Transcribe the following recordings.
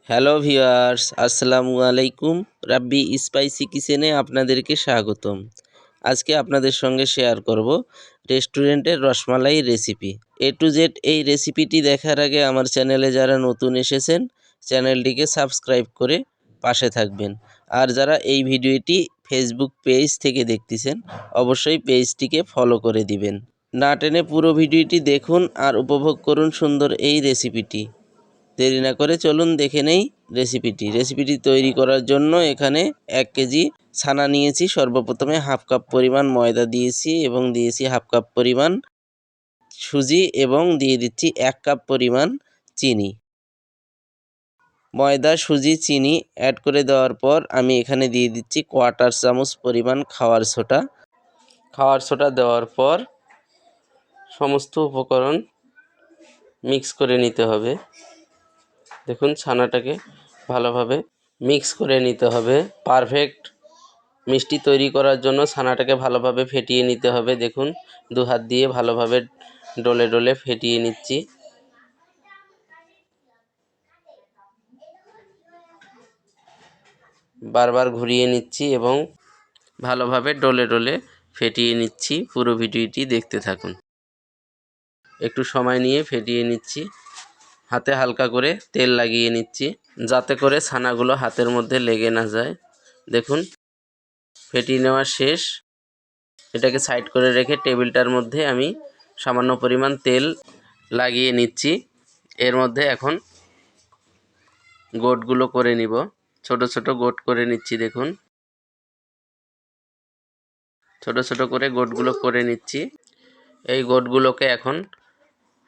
Hello viewers, আসসালামু আলাইকুম। রাব্বি spicy কিচেনে আপনাদেরকে স্বাগতম। আজকে আপনাদের সঙ্গে শেয়ার করব রেস্টুরেন্টের rasmalai recipe. A to Z এই রেসিপিটি দেখার আগে আমার চ্যানেলে যারা নতুন এসেছেন চ্যানেলটিকে সাবস্ক্রাইব করে পাশে থাকবেন। আর যারা এই ভিডিওটি ফেসবুক পেজ থেকে দেখতেছেন অবশ্যই পেজটিকে ফলো করে দিবেন। না টেনে পুরো ভিডিওটি দেখুন আর উপভোগ করুন সুন্দর এই রেসিপিটি। দেরি না করে চলুন দেখে নেই রেসিপিটি তৈরি করার জন্য এখানে 1 কেজি ছানা নিয়েছি। সর্বপ্রথমে হাফ কাপ পরিমাণ ময়দা দিয়েছি এবং দিয়েছি হাফ কাপ পরিমাণ সুজি এবং দিয়ে দিচ্ছি 1 কাপ পরিমাণ চিনি। ময়দা, সুজি, চিনি অ্যাড করে দেওয়ার পর আমি এখানে দিয়ে দিচ্ছি 1/4 চামচ পরিমাণ খাওয়ার সোডা দেওয়ার পর সমস্ত উপকরণ মিক্স করে নিতে হবে। দেখুন ছানাটাকে ভালোভাবে মিক্স করে নিতে হবে। পারফেক্ট মিষ্টি তৈরি করার জন্য ছানাটাকে ভালোভাবে ফেটিয়ে নিতে হবে। দেখুন দু হাত দিয়ে ভালোভাবে ডলে ডলে ফেটিয়ে নিচ্ছি। বারবার ঘুরিয়ে নিচ্ছি এবং ভালোভাবে ডলে ডলে ফেটিয়ে নিচ্ছি। পুরো ভিডিওটি দেখতে থাকুন। একটু সময় নিয়ে ফেটিয়ে নিচ্ছি। হাতে হালকা করে তেল লাগিয়ে নিচ্ছি যাতে করে ছানাগুলো হাতের মধ্যে লেগে না যায়। দেখুন ফেটিয়ে নেওয়া শেষ। এটাকে সাইড করে রেখে টেবিলটার মধ্যে আমি সামান্য পরিমাণ তেল লাগিয়ে নিচ্ছি। এর মধ্যে এখন গোটগুলো করে নিব। ছোট ছোট গোট করে নিচ্ছি। দেখুন ছোট ছোট করে গোটগুলো করে নিচ্ছি। এই গোটগুলোকে এখন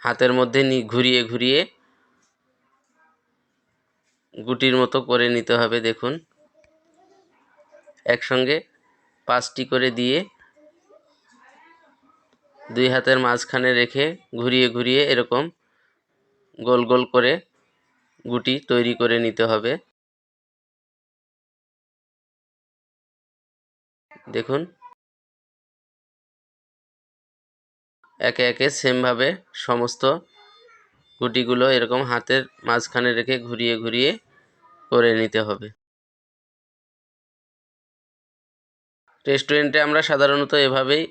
হাতের মধ্যে ঘুরিয়ে ঘুরিয়ে গুটির মতো করে নিতে হবে। দেখুন একসঙ্গে 5টি করে দিয়ে 2 হাতের মাঝখানে রেখে ঘুরিয়ে ঘুরিয়ে এরকম গোল গোল করে গুটি তৈরি করে নিতে হবে। দেখুন একে একে সেমভাবে সমস্ত গুটিগুলো এরকম হাতের মাঝখানে রেখে ঘুরিয়ে ঘুরিয়ে করে নিতে হবে। রেস্টুরেন্টে আমরা সাধারণত এভাবেই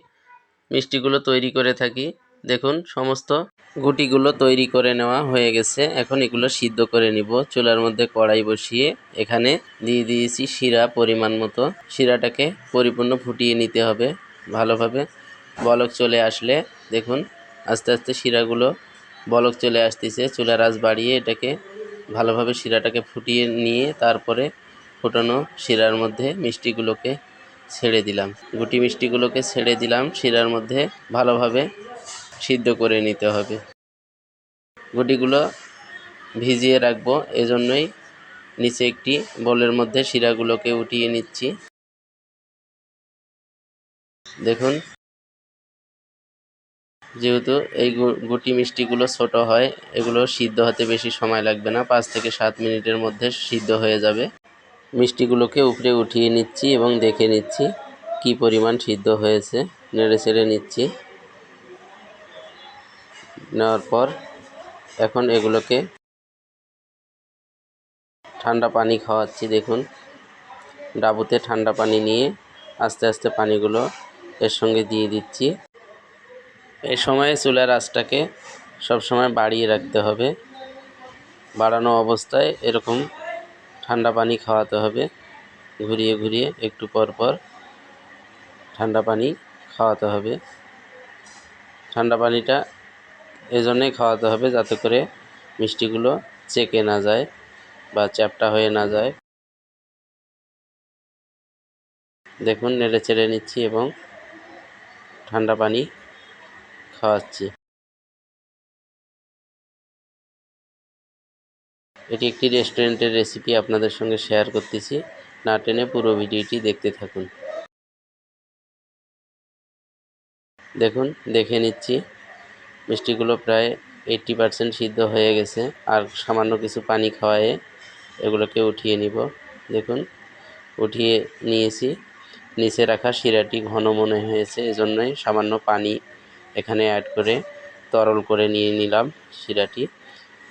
মিষ্টিগুলো তৈরি করে থাকি। দেখুন সমস্ত গুটিগুলো তৈরি করে নেওয়া হয়ে গেছে। এখন এগুলো সিদ্ধ করে নিব। চুলার মধ্যে কড়াই বসিয়ে এখানে দিয়ে দিয়েছি শিরা পরিমাণ মতো। শিরাটাকে পরিপূর্ণ ফুটিয়ে নিতে হবে ভালোভাবে। বলক চলে আসলে দেখুন আস্তে আস্তে শিরাগুলো বলক চলে আসতেছে। চুলার আঁচ বাড়িয়ে এটাকে ভালোভাবে শিরাটাকে ফুটিয়ে নিয়ে তারপরে ফুটানো শিরার মধ্যে মিষ্টিগুলোকে ছেড়ে দিলাম। গুটি মিষ্টিগুলোকে ছেড়ে দিলাম শিরার মধ্যে। ভালোভাবে সিদ্ধ করে নিতে হবে। গুটিগুলো ভিজিয়ে রাখবো, এজন্যই নিচে একটি বোলের মধ্যে শিরাগুলোকে উঠিয়ে নিচ্ছি। দেখুন যেহেতু এই গুটি মিষ্টিগুলো ছোট হয়, এগুলো সিদ্ধ হতে বেশি সময় লাগবে না, 5 থেকে 7 মিনিটের মধ্যে সিদ্ধ হয়ে যাবে। মিষ্টিগুলোকে উপরে উঠিয়ে নিচ্ছি এবং দেখে নিচ্ছি কি পরিমাণ সিদ্ধ হয়েছে। নেড়ে চেড়ে নিচ্ছি। নেওয়ার পর এখন এগুলোকে ঠান্ডা পানি খাওয়াচ্ছি। দেখুন ডাবুতে ঠান্ডা পানি নিয়ে আস্তে আস্তে পানিগুলো এর সঙ্গে দিয়ে দিচ্ছি। এই সময়ে চুলার আঁচটাকে সবসময় বাড়িয়ে রাখতে হবে। বাড়ানো অবস্থায় এরকম ঠান্ডা পানি খাওয়াতে হবে। ঘুরিয়ে ঘুরিয়ে একটু পর পর ঠান্ডা পানি খাওয়াতে হবে। ঠান্ডা পানিটা এজন্যই খাওয়াতে হবে যাতে করে মিষ্টিগুলো চেকে না যায় বা চ্যাপ্টা হয়ে না যায়। দেখুন নেড়ে চেড়ে নিচ্ছি এবং ঠান্ডা পানি খাওয়াচ্ছি। এটি একটি রেস্টুরেন্টের রেসিপি আপনাদের সঙ্গে শেয়ার করতেছি। না টেনে পুরো ভিডিওটি দেখতে থাকুন। দেখুন দেখে নিচ্ছি মিষ্টিগুলো প্রায় 80% সিদ্ধ হয়ে গেছে। আর সামান্য কিছু পানি খাওয়ায়ে এগুলোকে উঠিয়ে নিব। দেখুন উঠিয়ে নিয়েছি। নিচে রাখা শিরাটি ঘন মনে হয়েছে, এজন্যই সামান্য পানি এখানে অ্যাড করে তরল করে নিয়ে নিলাম শিরাটি।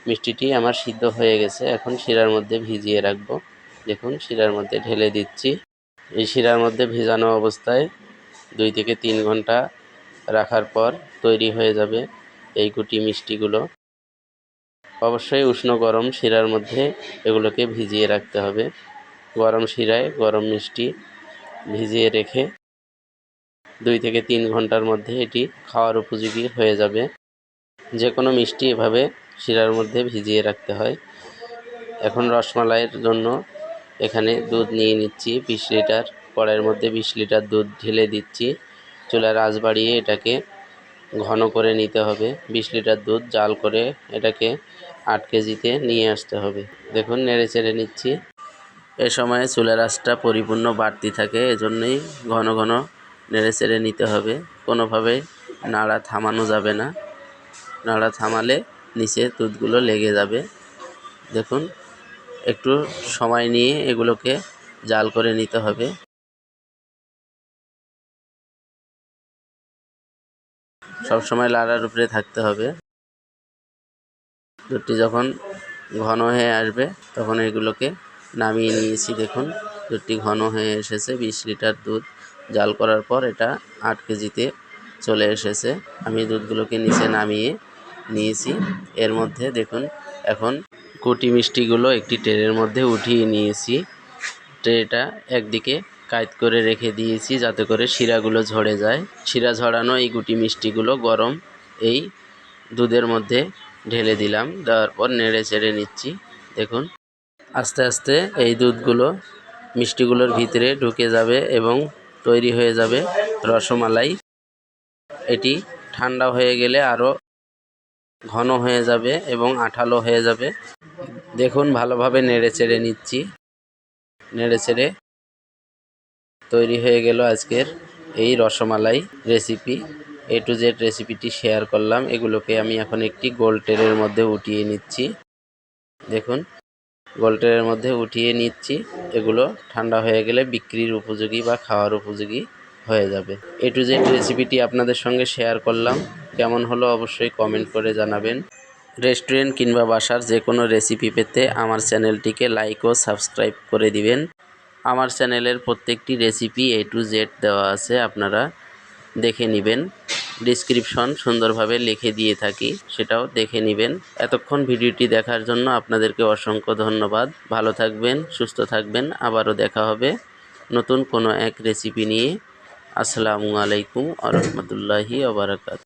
মিষ্টিটি আমার সিদ্ধ হয়ে গেছে। এখন শিরার মধ্যে ভিজিয়ে রাখবো। দেখুন শিরার মধ্যে ঢেলে দিচ্ছি। এই শিরার মধ্যে ভেজানো অবস্থায় 2 থেকে 3 ঘন্টা রাখার পর তৈরি হয়ে যাবে এই গুটি মিষ্টিগুলো। অবশ্যই উষ্ণ গরম শিরার মধ্যে এগুলোকে ভিজিয়ে রাখতে হবে। গরম শিরায় গরম মিষ্টি ভিজিয়ে রেখে 2 থেকে 3 ঘন্টার মধ্যে এটি খাওয়ার উপযোগী হয়ে যাবে। যে কোনো মিষ্টি এভাবে শিরার মধ্যে ভিজিয়ে রাখতে হয়। এখন রসমালাইয়ের জন্য এখানে দুধ নিয়ে নিচ্ছি 20 লিটার। কড়াইয়ের মধ্যে 20 লিটার দুধ ঢেলে দিচ্ছি। চুলার আঁচ বাড়িয়ে এটাকে ঘন করে নিতে হবে। 20 লিটার দুধ জাল করে এটাকে 8 কেজিতে নিয়ে আসতে হবে। দেখুন নেড়ে চেড়ে নিচ্ছি। এ সময় চুলার আঁচটা পরিপূর্ণ বাড়তি থাকে, এজন্যই ঘন ঘন নেড়ে চেড়ে নিতে হবে। কোনোভাবেই নাড়া থামানো যাবে না, নাড়া থামালে নিচে দুধগুলো লেগে যাবে। দেখুন একটু সময় নিয়ে এগুলোকে জাল করে নিতে হবে। সবসময় লাড়ার উপরে থাকতে হবে। দুধটি যখন ঘন হয়ে আসবে তখন এগুলোকে নামিয়ে নিয়েছি। দেখুন দুধটি ঘন হয়ে এসেছে। 20 লিটার দুধ জাল করার পর এটা 8 কেজিতে চলে এসেছে। আমি দুধগুলোকে নিচে নামিয়ে নিয়েছি। এর মধ্যে দেখুন এখন গুটি মিষ্টিগুলো একটি ট্রের মধ্যে উঠিয়ে নিয়েছি। ট্রেটা একদিকে কায়িত করে রেখে দিয়েছি যাতে করে শিরাগুলো ঝরে যায়। শিরা ঝরানো এই গুটি মিষ্টিগুলো গরম এই দুধের মধ্যে ঢেলে দিলাম। দেওয়ার পর নেড়ে চেড়ে নিচ্ছি। দেখুন আস্তে আস্তে এই দুধগুলো মিষ্টিগুলোর ভিতরে ঢুকে যাবে এবং তৈরি হয়ে যাবে রসমালাই। এটি ঠান্ডা হয়ে গেলে আরও ঘন হয়ে যাবে এবং আঠালো হয়ে যাবে। দেখুন ভালোভাবে নেড়ে চেড়ে নিচ্ছি। নেড়ে চেড়ে তৈরি হয়ে গেল আজকের এই rasmalai recipe. A to Z রেসিপিটি শেয়ার করলাম। এগুলোকে আমি এখন একটি গোল ট্রের মধ্যে উঠিয়ে নিচ্ছি। দেখুন গোল ট্রের মধ্যে উঠিয়ে নিচ্ছি। এগুলো ঠান্ডা হয়ে গেলে বিক্রির উপযোগী বা খাওয়ার উপযোগী হয়ে যাবে। A to Z রেসিপিটি আপনাদের সঙ্গে শেয়ার করলাম। কেমন হলো অবশ্যই কমেন্ট করে জানাবেন। রেস্টুরেন্ট কিংবা বাসার যে কোনো রেসিপি পেতে আমার চ্যানেলটিকে লাইক ও সাবস্ক্রাইব করে দিবেন। আমার চ্যানেলের প্রত্যেকটি রেসিপি A to Z দেওয়া আছে, আপনারা দেখে নেবেন। ডিসক্রিপশন সুন্দরভাবে লিখে দিয়ে থাকি, সেটাও দেখে নেবেন। এতক্ষণ ভিডিওটি দেখার জন্য আপনাদেরকে অসংখ্য ধন্যবাদ। ভালো থাকবেন, সুস্থ থাকবেন। আবারও দেখা হবে নতুন কোনো এক রেসিপি নিয়ে। আসসালামু আলাইকুম ওয়া রাহমাতুল্লাহি ওয়া বারাকাতুহু।